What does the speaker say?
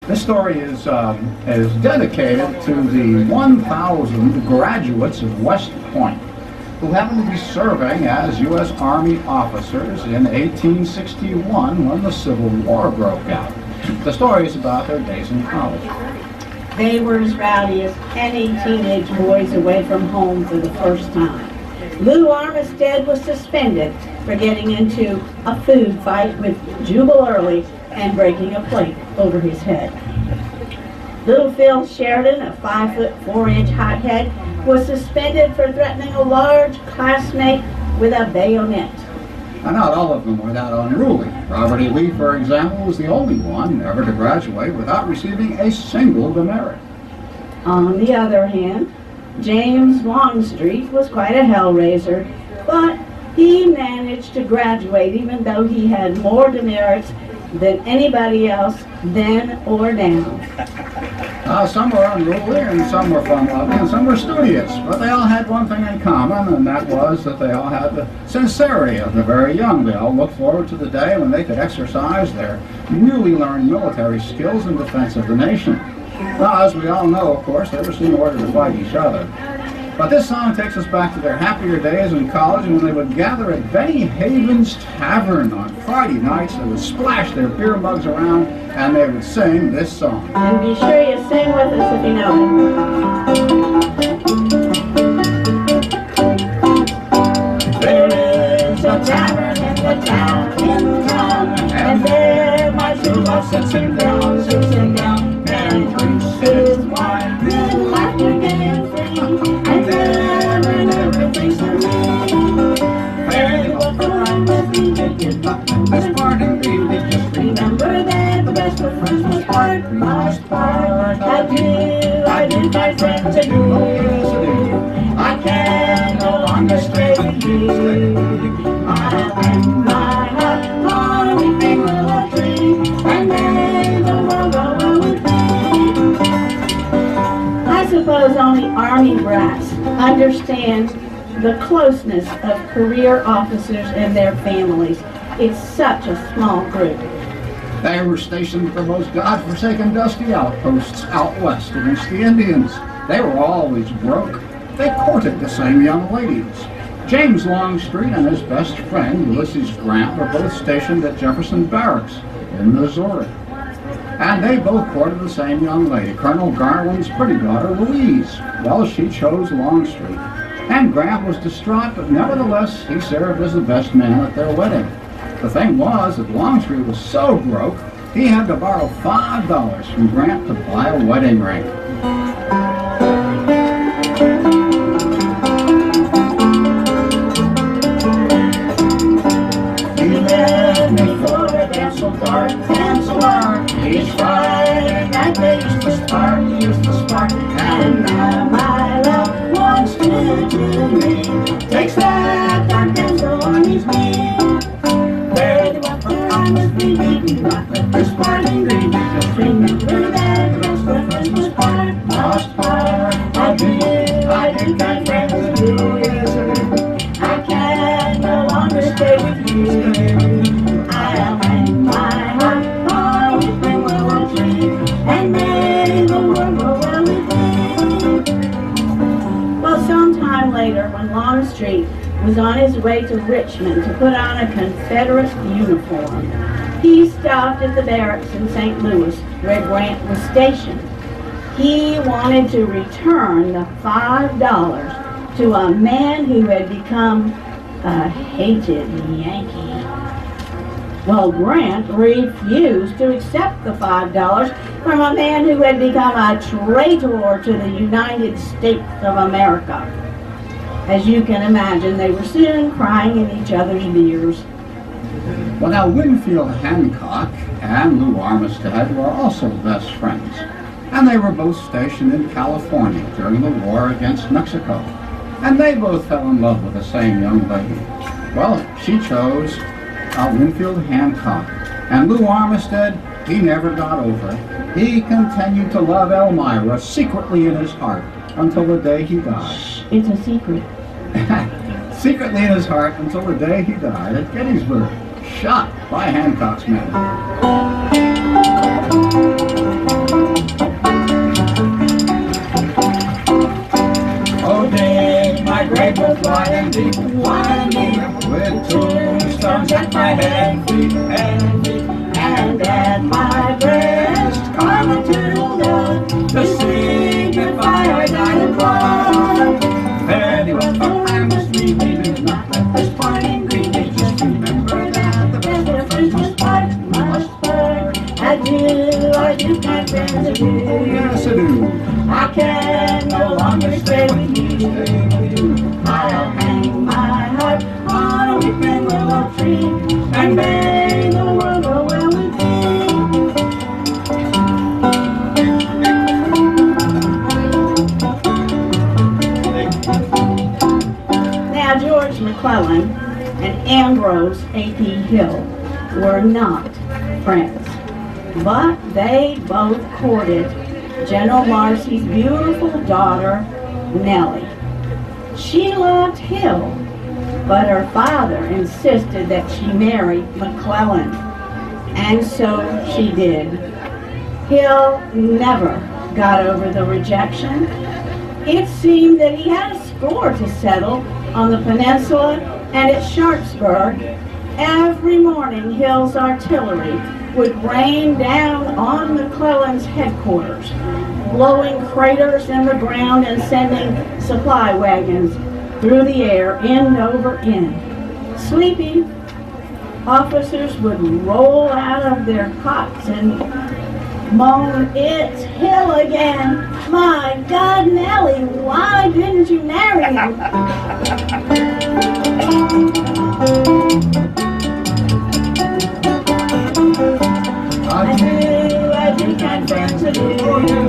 This story is dedicated to the 1,000 graduates of West Point who happened to be serving as U.S. Army officers in 1861 when the Civil War broke out. The story is about their days in college. They were as rowdy as any teenage boys away from home for the first time. Lou Armistead was suspended for getting into a food fight with Jubal Early and breaking a plate over his head. Little Phil Sheridan, a 5'4" hothead, was suspended for threatening a large classmate with a bayonet. Now, not all of them were that unruly. Robert E. Lee, for example, was the only one ever to graduate without receiving a single demerit. On the other hand, James Longstreet was quite a hellraiser, but he managed to graduate even though he had more demerits than anybody else, then or now. Some were unruly, and some were fun-loving, and some were studious, but they all had one thing in common, and that was that they all had the sincerity of the very young. They all looked forward to the day when they could exercise their newly learned military skills in defense of the nation. Now, as we all know, of course, they were soon ordered to fight each other. But this song takes us back to their happier days in college when they would gather at Benny Haven's Tavern on Friday nights. They would splash their beer mugs around and they would sing this song. And be sure you sing with us if you know it. There is a tavern in the town, and there my true love sits him down, and drinks his wine with laughter gay and free, and never thinks of me. Fare thee well, for I must be wicked, this parting grievous. Just remember that the best of friends must part. I do, my friends, I do, oh yes I do. I can no longer stay with you. I'll hang my hat on a weeping willow tree, and may the world go well with me. I suppose only Army brats understand the closeness of career officers and their families. It's such a small group. They were stationed at the most godforsaken dusty outposts out west against the Indians. They were always broke. They courted the same young ladies. James Longstreet and his best friend, Ulysses Grant, were both stationed at Jefferson Barracks in Missouri. And they both courted the same young lady, Colonel Garland's pretty daughter, Louise. Well, she chose Longstreet. And Grant was distraught, but nevertheless, he served as the best man at their wedding. The thing was that Longstreet was so broke, he had to borrow $5 from Grant to buy a wedding ring. He led me for a dance so dark and so dark. Each Friday night they used to spark, and now my love wants to do me. Takes that dark damsel on his knee. I must be beaten, not let this parting grieve. Just remember that the best of friends must part. I do, kind friends, I do, yes I do. I can no longer stay with you. I'll hang my hat on a weeping willow tree, and may the world go well with me. Well, sometime later, when Longstreet was on his way to Richmond to put on a Confederate uniform, he stopped at the barracks in St. Louis where Grant was stationed. He wanted to return the $5 to a man who had become a hated Yankee. Well, Grant refused to accept the $5 from a man who had become a traitor to the United States of America. As you can imagine, they were soon crying in each other's beers. Well, now, Winfield Hancock and Lou Armistead were also best friends, and they were both stationed in California during the war against Mexico, and they both fell in love with the same young lady. Well, she chose Winfield Hancock, and Lou Armistead, he never got over it. He continued to love Elmira secretly in his heart until the day he died. Shh, it's a secret. Secretly in his heart until the day he died at Gettysburg, shot by Hancock's men. wide and deep, with tombstones at my head and feet, and at my breast carved to signify I died in blood. Very well, but I must leave me, do not let this parting grieve me. Just remember that the best of friends must part, must part. I do, kind friends, adieu. Oh yes, I do. I can no longer stay with you. I'll hang my heart on a weeping willow tree, and may the world go well with me. Now, George McClellan and Ambrose A.P. Hill were not friends, but they both courted General Marcy's beautiful daughter, Nellie. She loved Hill, but her father insisted that she marry McClellan, and so she did. Hill never got over the rejection. It seemed that he had a score to settle on the peninsula and at Sharpsburg. Every morning, Hill's artillery would rain down on McClellan's headquarters, blowing craters in the ground and sending supply wagons through the air, end over end. Sleepy officers would roll out of their cots and moan, "It's Hill again! My God, Nellie, why didn't you marry him?" I do, kind friends, adieu.